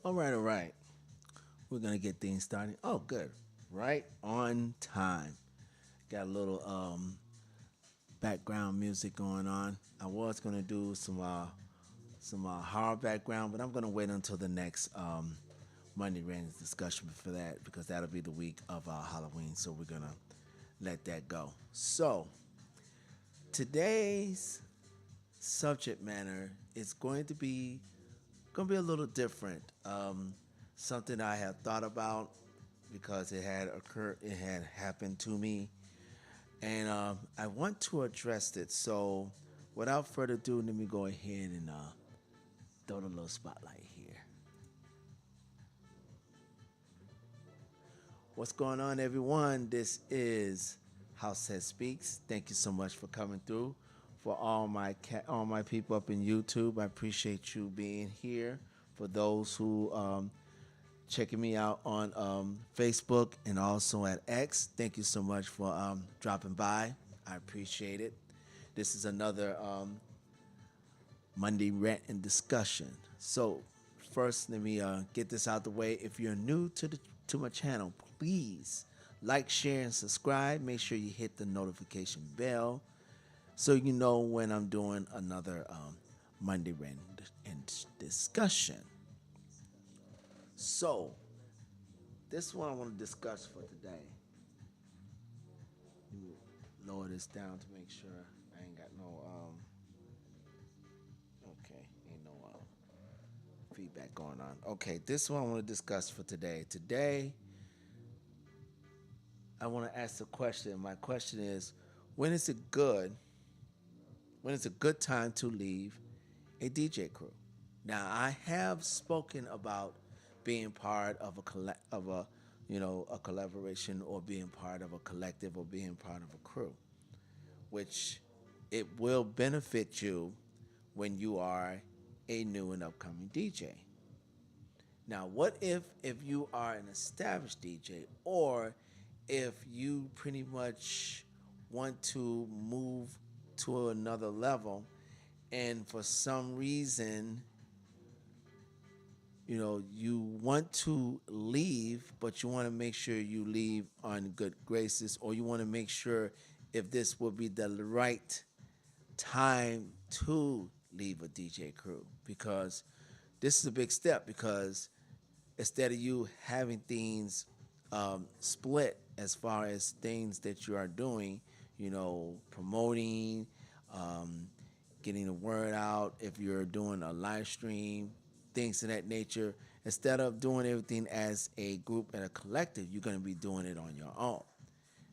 All right. We're gonna get things started. Oh, good. Right on time. Got a little background music going on. I was gonna do some horror background, but I'm gonna wait until the next Monday Random discussion for that because that'll be the week of Halloween. So we're gonna let that go. So today's subject matter is going to be a little different. Something I have thought about because it had happened to me, and I want to address it. So, without further ado, let me go ahead and throw the little spotlight here. What's going on, everyone? This is House Head Speaks. Thank you so much for coming through. For all my people up in YouTube, I appreciate you being here. For those who checking me out on Facebook and also at X. Thank you so much for dropping by. I appreciate it. This is another Monday rant and discussion. So first, let me get this out the way. If you're new to my channel, please like, share, and subscribe. Make sure you hit the notification bell so you know when I'm doing another Monday rant and discussion. So this one I want to discuss for today. Let me lower this down to make sure I ain't got no okay, ain't no feedback going on. Okay, this one I want to discuss for today. Today I want to ask a question. My question is, when is it good? When is a good time to leave a DJ crew? Now I have spoken about being part of a collaboration or being part of a collective or being part of a crew, which it will benefit you when you are a new and upcoming DJ. Now, what if you are an established DJ or if you pretty much want to move to another level and for some reason you want to leave, but you want to make sure you leave on good graces, or you want to make sure if this will be the right time to leave a DJ crew, because this is a big step. Because instead of you having things split as far as things that you are doing, promoting, um, getting the word out, if you're doing a live stream, things of that nature, instead of doing everything as a group and a collective, you're going to be doing it on your own.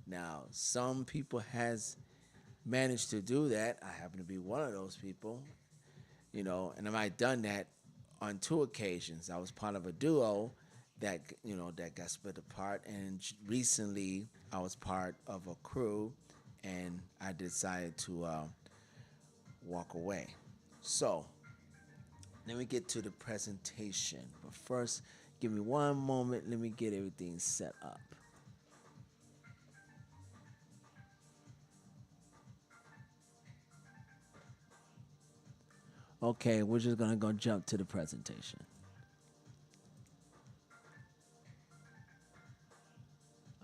Now, some people has managed to do that. I happen to be one of those people, and I might done that on two occasions. I was part of a duo that got split apart, and recently I was part of a crew, and I decided to walk away. So let me get to the presentation, but first, give me one moment. Let me get everything set up. Okay, we're just gonna go jump to the presentation.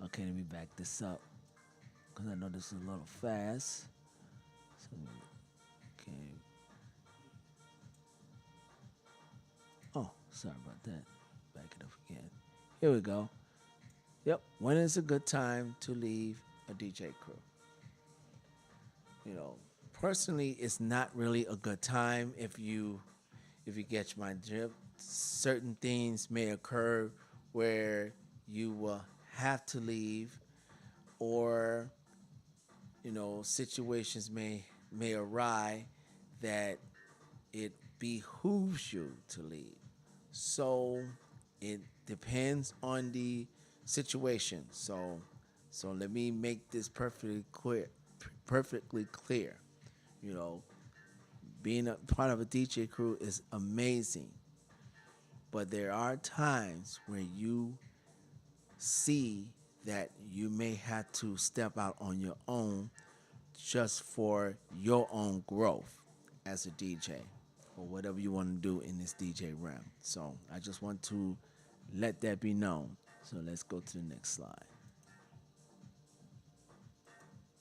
Okay, let me back this up because I know this is a little fast. So, okay. Oh, sorry about that. Back it up again. Here we go. Yep. When is a good time to leave a DJ crew? You know, personally, it's not really a good time if you get my drift. Certain things may occur where you will have to leave, or situations may arise that it behooves you to leave. So it depends on the situation. So let me make this perfectly clear. Perfectly clear. You know, being a part of a DJ crew is amazing, but there are times where you see that you may have to step out on your own just for your own growth as a DJ. or whatever you want to do in this DJ realm. So I just want to let that be known. So let's go to the next slide.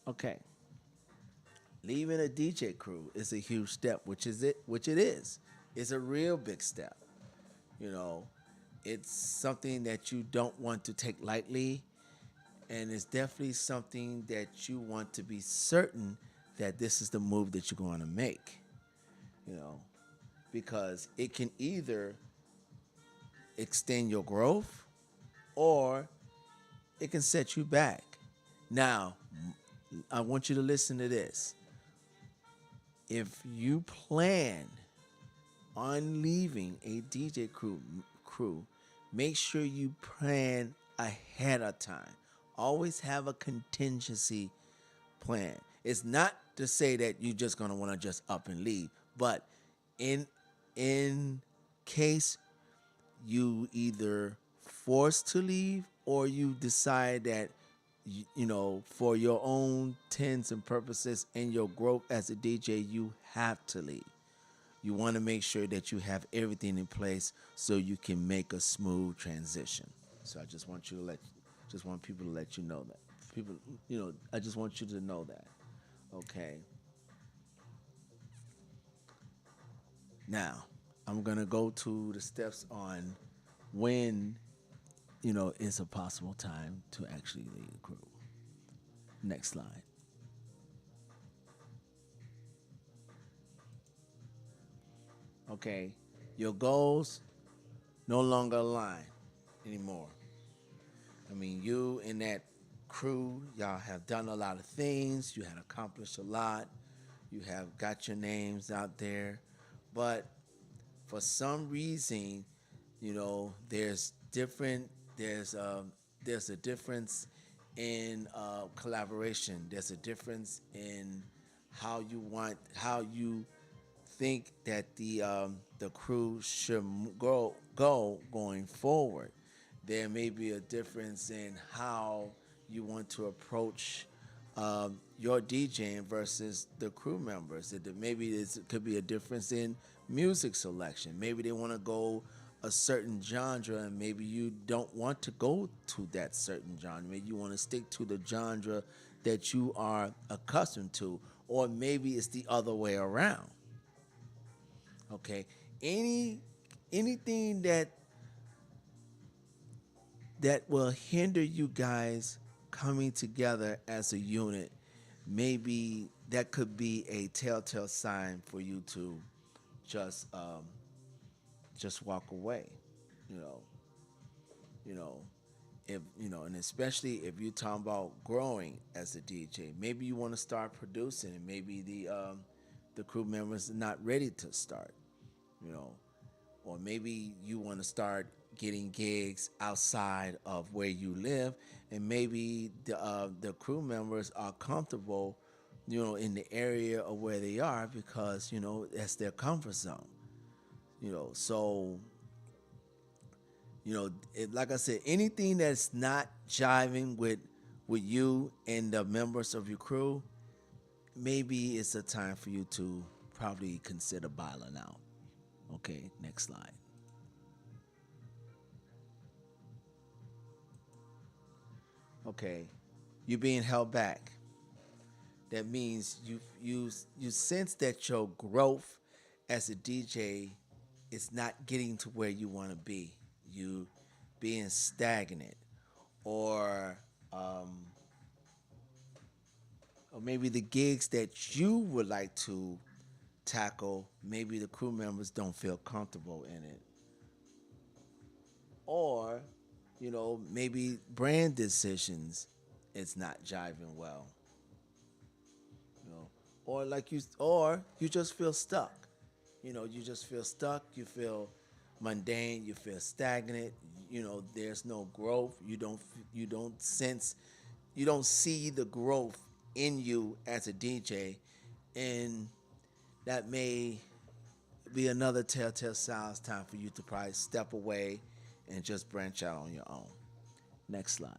Okay. Leaving a DJ crew is a huge step, which it is. It's a real big step. You know, it's something that you don't want to take lightly, and it's definitely something that you want to be certain that this is the move that you're going to make. You know, because it can either extend your growth or it can set you back. Now, I want you to listen to this. If you plan on leaving a DJ crew, make sure you plan ahead of time. Always have a contingency plan. It's not to say that you're just gonna want to just up and leave, but in in case you either forced to leave or you decide that for your own intents and purposes and your growth as a DJ, you have to leave. You want to make sure that you have everything in place so you can make a smooth transition. So I just want people to let you know that. People, I just want you to know that. Okay. Now, I'm gonna go to the steps on when it's a possible time to actually lead a crew. Next slide. Okay, your goals no longer align anymore. I mean, you and that crew, y'all have done a lot of things. You had accomplished a lot. You have got your names out there, but for some reason, there's different. There's a difference in collaboration. There's a difference in how you think that the crew should go going forward. There may be a difference in how you want to approach your DJing versus the crew members. Maybe it could be a difference in music selection. Maybe they want to go a certain genre, and maybe you don't want to go to that certain genre. Maybe you want to stick to the genre that you are accustomed to, or maybe it's the other way around. Okay, anything that will hinder you guys coming together as a unit, maybe that could be a telltale sign for you to just just walk away. You know, you know, if and especially if you're talking about growing as a DJ, maybe you want to start producing, and maybe the crew members are not ready to start. You know, or maybe you want to start getting gigs outside of where you live, and maybe the crew members are comfortable, in the area of where they are because that's their comfort zone. So like I said, anything that's not jiving with you and the members of your crew, maybe it's a time for you to probably consider bailing out. Okay, next slide. Okay, you're being held back. That means you sense that your growth as a DJ is not getting to where you want to be. You being stagnant, or or maybe the gigs that you would like to tackle, maybe the crew members don't feel comfortable in it, or maybe brand decisions, it's not jiving well. Or you just feel stuck. You just feel stuck. You feel mundane. You feel stagnant. There's no growth. You don't see the growth in you as a DJ, and that may be another telltale sign. It's time for you to probably step away and just branch out on your own. Next slide.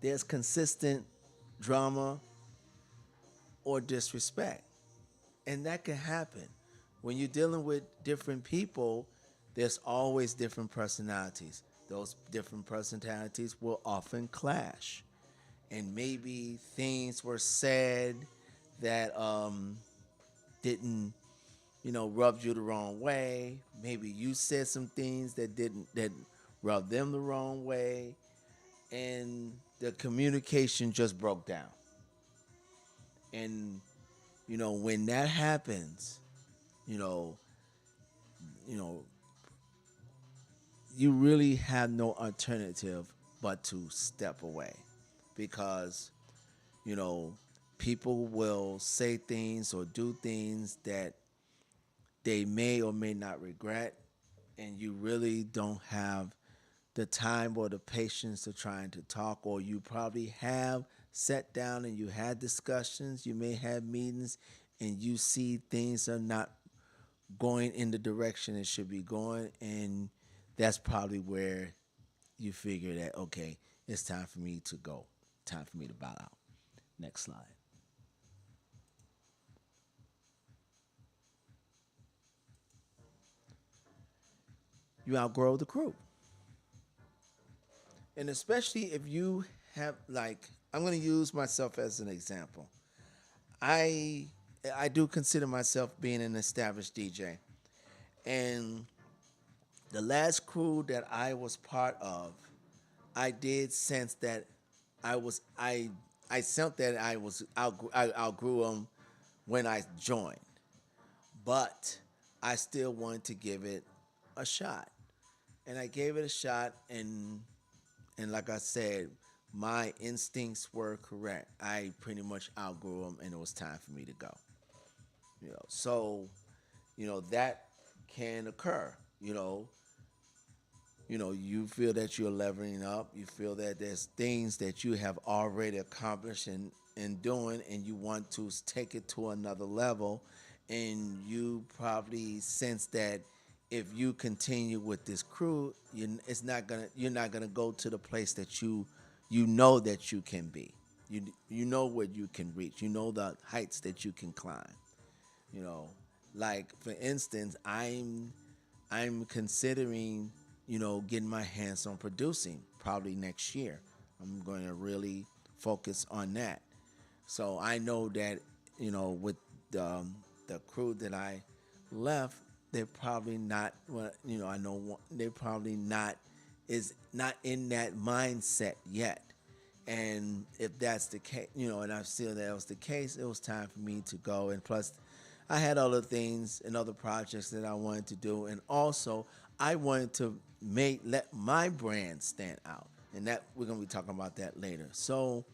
there's consistent drama or disrespect. And that can happen. When you're dealing with different people, there's always different personalities. Those different personalities will often clash. And maybe things were said that didn't, rubbed you the wrong way. Maybe you said some things that rubbed them the wrong way, and the communication just broke down. And when that happens, you know, you know, you really have no alternative but to step away, because you know people will say things or do things that they may or may not regret, and you really don't have the time or the patience to trying to talk, or you probably have sat down and you had discussions, you may have meetings, and you see things are not going in the direction it should be going, and that's probably where you figure that, okay, it's time for me to go, time for me to bow out. Next slide. You outgrow the crew. And especially if you have, like, I'm going to use myself as an example. I i do consider myself being an established DJ, and the last crew that I was part of, I did sense that I felt that I outgrew them when I joined, but I still wanted to give it a shot, and I gave it a shot, and like I said, my instincts were correct. I pretty much outgrew them, and it was time for me to go. So that can occur. You feel that you're leveling up. You feel that there's things that you have already accomplished and doing, and you want to take it to another level. And you probably sense that if you continue with this crew, you're not gonna go to the place that you know that you can be. You know where you can reach. You know the heights that you can climb. You know, like for instance, I'm considering, getting my hands on producing probably next year. I'm going to really focus on that. So I know that, with the crew that I left, they're probably not. Well, I know they're probably not is not in that mindset yet. And if that's the case, and I feel that was the case, it was time for me to go. And plus, I had other things and other projects that I wanted to do, and also I wanted to let my brand stand out, and that we're gonna be talking about that later. So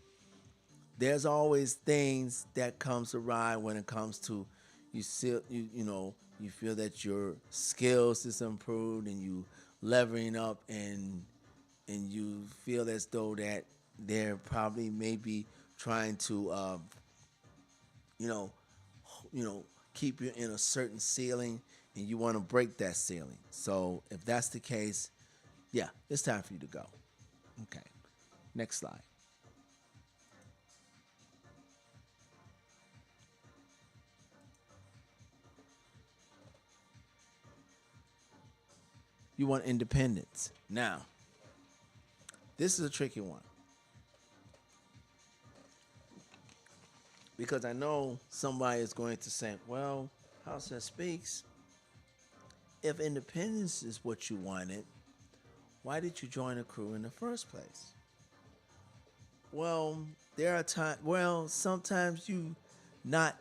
there's always things that comes awry when it comes to you feel that your skills is improved and you leveling up, and you feel as though that they're probably maybe trying to you know you know keep you in a certain ceiling, and you want to break that ceiling. So if that's the case, yeah, it's time for you to go. Okay, next slide. You want independence. Now, this is a tricky one, because I know somebody is going to say, well, House that Speaks, if independence is what you wanted, why did you join a crew in the first place? Well, there are times. Well, sometimes you not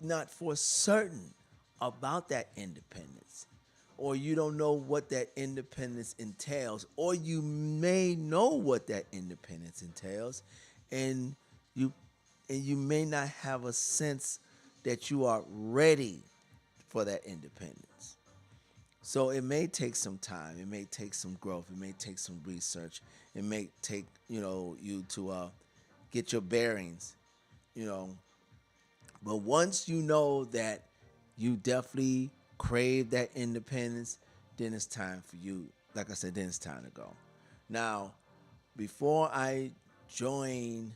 not for certain about that independence, or you don't know what that independence entails, or you may know what that independence entails, and you you may not have a sense that you are ready for that independence. So it may take some time. It may take some growth. It may take some research. It may take you to get your bearings. You know, but once you know that you definitely crave that independence, then it's time for you. Like I said, then it's time to go. Now, before I join,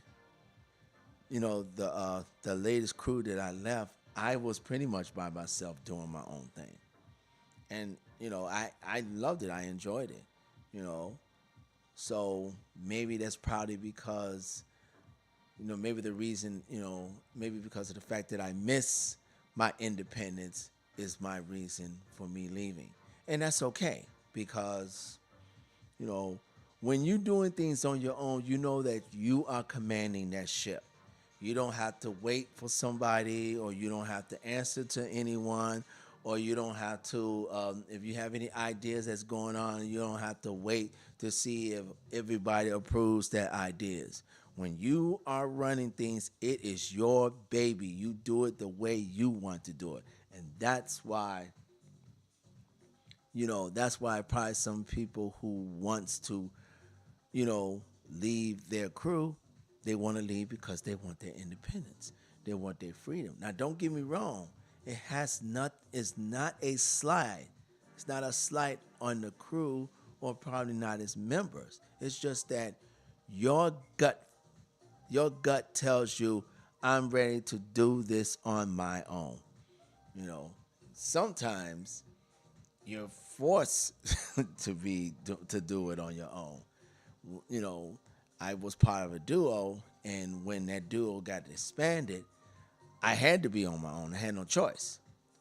the latest crew that I left, I was pretty much by myself doing my own thing. And, I loved it. I enjoyed it, you know. So maybe that's probably because, maybe the reason, maybe because of the fact that I miss my independence is my reason for me leaving. And that's okay because, you know, when you're doing things on your own, you know that you are commanding that ship. You don't have to wait for somebody, or you don't have to answer to anyone, or you don't have to, if you have any ideas that's going on, you don't have to wait to see if everybody approves that ideas. When you are running things, it is your baby. You do it the way you want to do it. And that's why probably some people who wants to, leave their crew, they want to leave because they want their independence. They want their freedom. Now, don't get me wrong. It's not a slide. It's not a slight on the crew or probably not its members. It's just that your gut, your gut tells you, I'm ready to do this on my own. You know, sometimes you're forced to do it on your own. You know, I was part of a duo, and when that duo got disbanded, I had to be on my own. I had no choice.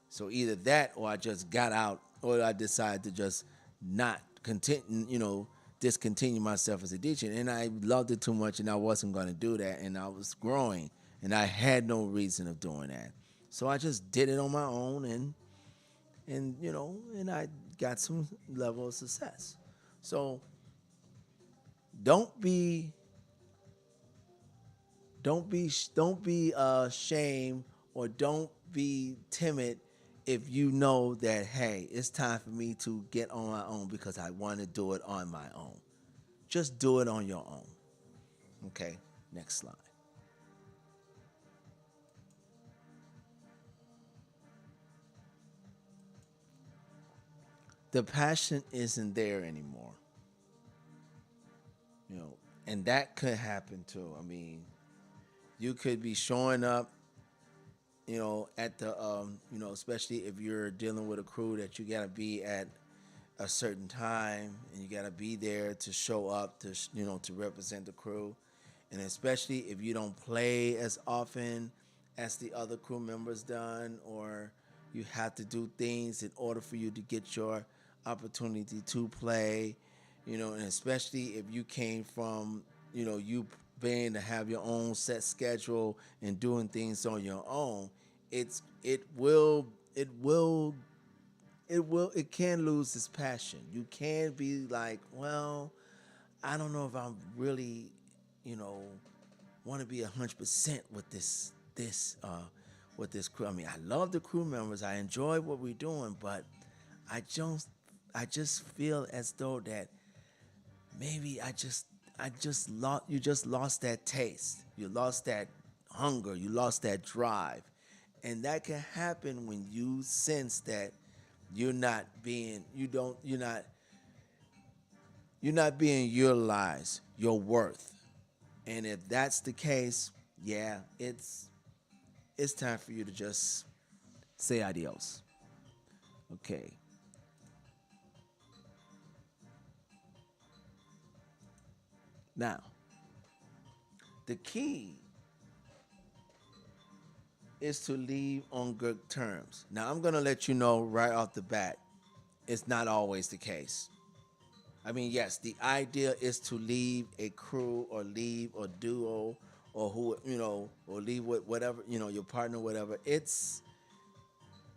So either that, or I just got out, or I decided to just not continue, discontinue myself as a DJ. And I loved it too much, and I wasn't going to do that. And I was growing, and I had no reason of doing that. So I just did it on my own, and I got some level of success. So don't be don't be ashamed, or don't be timid if you know that, hey, it's time for me to get on my own because I want to do it on my own. Just do it on your own. Okay, next slide. The passion isn't there anymore, you know, and that could happen too. I mean, you could be showing up, at the, especially if you're dealing with a crew that you gotta be at a certain time, and you gotta be there to show up to, to represent the crew, and especially if you don't play as often as the other crew members done, or you have to do things in order for you to get your opportunity to play, and especially if you came from, you being to have your own set schedule and doing things on your own, it's it can lose its passion. You can be like, well, I don't know if I'm really, you know, want to be 100% with this crew. I mean, I love the crew members. I enjoy what we're doing, but I just I just feel as though that maybe I just lost you just lost that taste. You lost that hunger, you lost that drive. And that can happen when you sense that you're not being you don't you're not being utilized, your worth. And if that's the case, yeah, it's time for you to just say adios. Okay. Now, the key is to leave on good terms. Now, I'm going to let you know right off the bat, it's not always the case. I mean, yes, the idea is to leave a crew, or leave a duo, or or leave with whatever, your partner, whatever.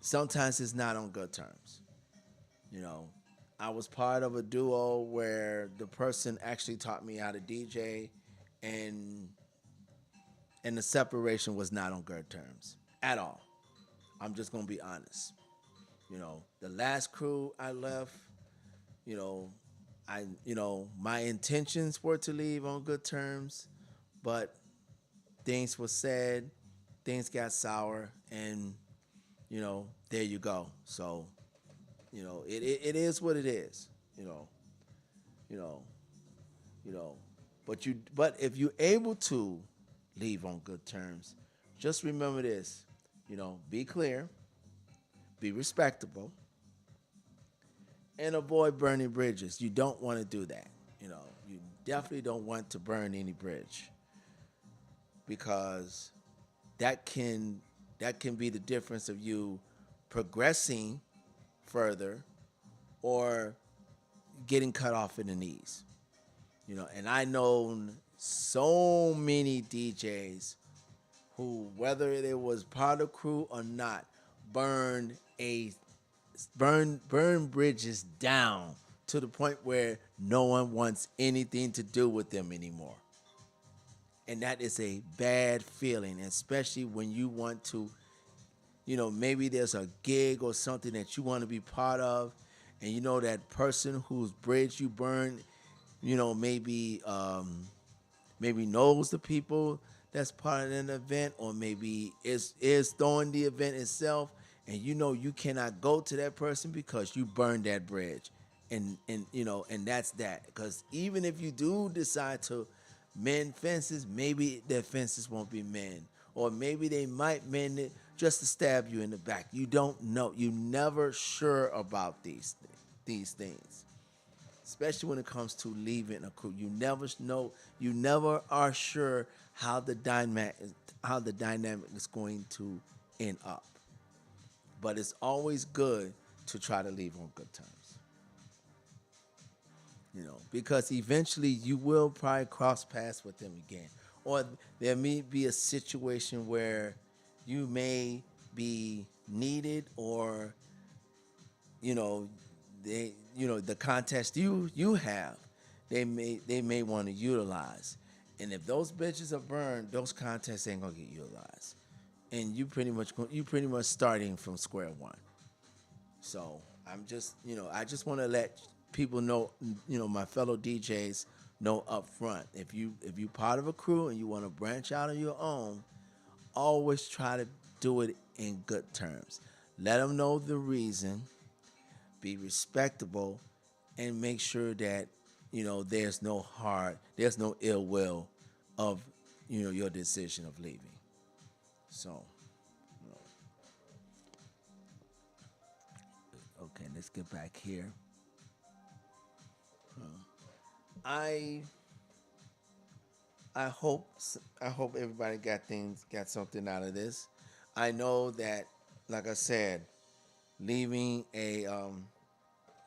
Sometimes it's not on good terms. You know, I was part of a duo where the person actually taught me how to DJ, and the separation was not on good terms at all. I'm just gonna be honest. The last crew I left, you know, my intentions were to leave on good terms, but things were said, things got sour, and there you go. So, it is what it is. You know, you know, But if you're able to leave on good terms, just remember this. Be clear, be respectable, and avoid burning bridges. You don't want to do that. You definitely don't want to burn any bridge because that can that can be the difference of you progressing further or getting cut off in the knees. And I know so many DJs who, whether it was part of crew or not, burned a burn bridges down to the point where no one wants anything to do with them anymore. And that is a bad feeling, especially when you want to, maybe there's a gig or something that you want to be part of, and that person whose bridge you burn, maybe knows the people that's part of an event, or maybe is throwing the event itself, and you cannot go to that person because you burned that bridge, and that's that. Because even if you do decide to mend fences, maybe their fences won't be mend, or maybe they might mend it just to stab you in the back. You don't know. You never sure about these things, especially when it comes to leaving a crew. You never know. You never are sure how the dynamic is going to end up. But it's always good to try to leave on good terms. Because eventually you will probably cross paths with them again, or there may be a situation where you may be needed, or you know, the contest you have, they may want to utilize, and if those bitches are burned, those contests ain't gonna get utilized, and you pretty much starting from square one. So I just want to let people know, my fellow DJs know up front. If you part of a crew and you want to branch out on your own, always try to do it in good terms. Let them know the reason, be respectable, and make sure that there's no ill will of your decision of leaving. So, okay, let's get back here. I I hope everybody got something out of this. I know that, like I said, leaving a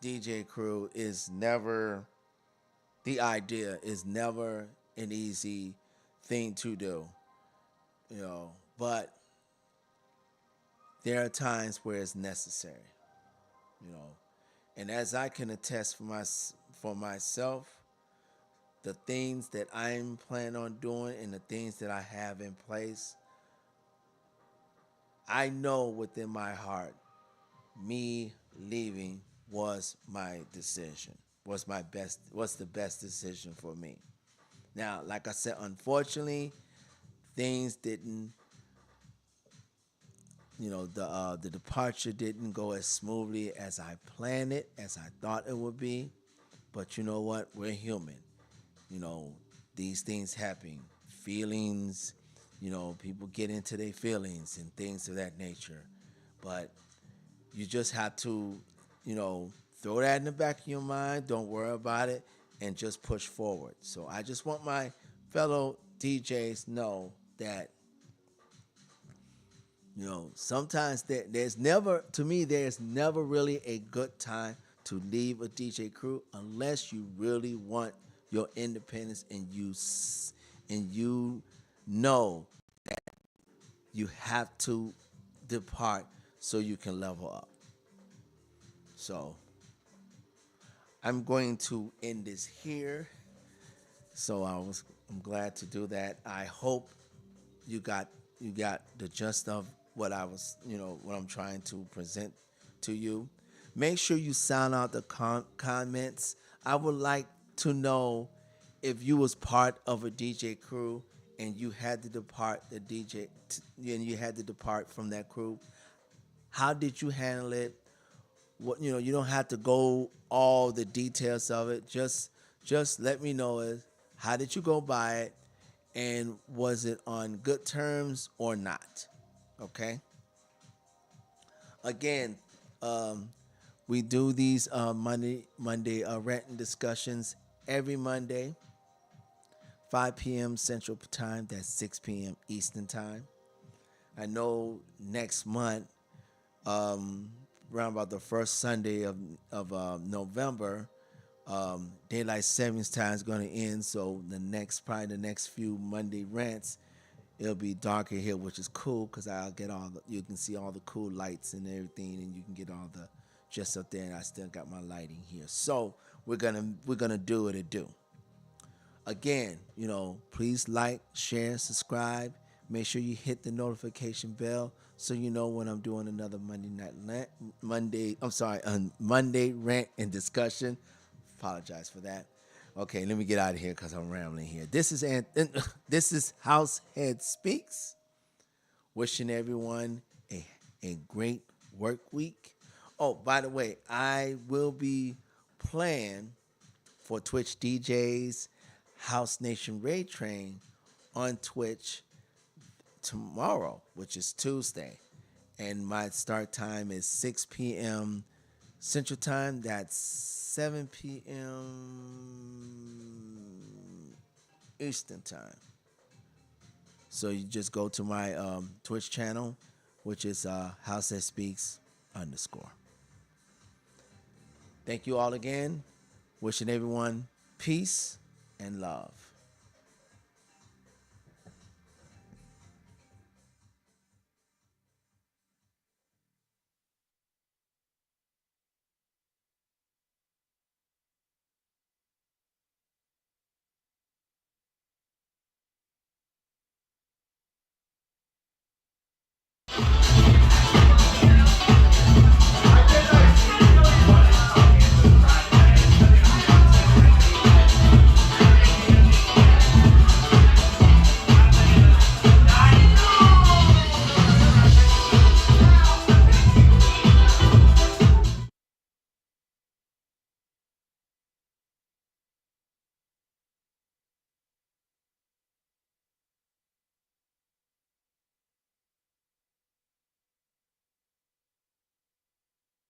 DJ crew is never the idea is never an easy thing to do, but there are times where it's necessary, you know. And as I can attest for myself, the things that I'm planning on doing and the things that I have in place, I know within my heart, me leaving was my decision. Was the best decision for me. Now, like I said, unfortunately, things didn't, the departure didn't go as smoothly as I planned it, as I thought it would be. But you know what? We're human. You know, these things happen. Feelings, people get into their feelings and things of that nature. But you just have to, throw that in the back of your mind. Don't worry about it and just push forward. So I just want my fellow DJs know that, sometimes there's never really a good time to leave a DJ crew unless you really want your independence, and you know you have to depart so you can level up. So I'm going to end this here. So I'm glad to do that. I hope you got the gist of what what I'm trying to present to you. Make sure you sound out the comments. I would like to know if you was part of a DJ crew and you had to depart and you had to depart from that crew. How did you handle it? What you don't have to go all the details of it. Just let me know How did you go by it? And was it on good terms or not? Okay. Again, um, we do these Monday rant discussions every Monday, 5 p.m. Central Time. That's 6 p.m. Eastern Time. I know next month, around about the first Sunday of November, daylight savings time is going to end. So probably the next few Monday rants, it'll be darker here, which is cool because I'll get you can see all the cool lights and everything, and you can get all the just up there. And I still got my lighting here, so we're gonna do what it do. Again, please like, share, subscribe. Make sure you hit the notification bell so you know when I'm doing another Monday rant and discussion. Apologize for that. Okay, let me get out of here because I'm rambling here. This is Househead Speaks. Wishing everyone a great work week. Oh, by the way, I will be playing for Twitch DJs House Nation Raid Train on Twitch tomorrow, which is Tuesday. And my start time is 6 p.m. Central Time. That's 7 p.m. Eastern Time. So you just go to my Twitch channel, which is House That Speaks _. Thank you all again. Wishing everyone peace and love.